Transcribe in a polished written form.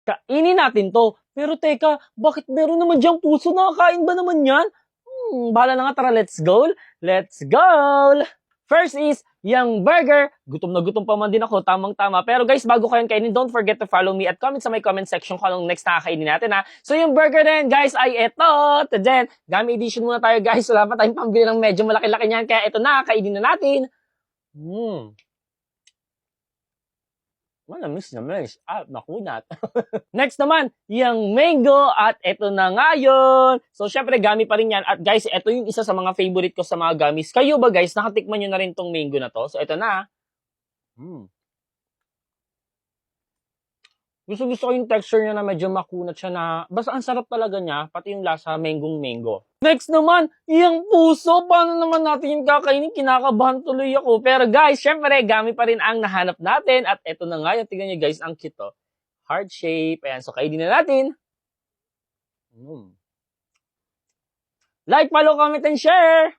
Kainin natin to. Pero teka, bakit meron naman diyang puso? Nakakain ba naman yan? Bahala na nga, tara, let's go! Let's go! First is, yung burger. Gutom na gutom pa man din ako, tamang-tama. Pero guys, bago ko yan kainin, don't forget to follow me at comment sa my comment section kung anong next na kakainin natin, ha. So yung burger din, guys, ay eto. Then, Gummy edition muna tayo, guys. Wala pa tayong pambili ng medyo malaki-laki niyan. Kaya eto na, kainin na natin. Manamis na mais. Makunat. Next naman, yung mango. At eto na nga yun. So, syempre, gummy pa rin yan. At guys, eto yung isa sa mga favorite ko sa mga gummies. Kayo ba guys, nakatikman nyo na rin tong mango na to? So, eto na. Gusto ko yung texture niya na medyo makunat siya na, basta ang sarap talaga niya, pati yung lasa, mango. Next naman, yung puso. Paano naman natin yung kakainin? Kinakabahan tuloy ako. Pero guys, syempre, gummy pa rin ang nahanap natin. At eto na nga, yung tignan nyo guys, ang cute to. Heart shape. Ayan, so kainin na natin. Like, follow, comment, and share!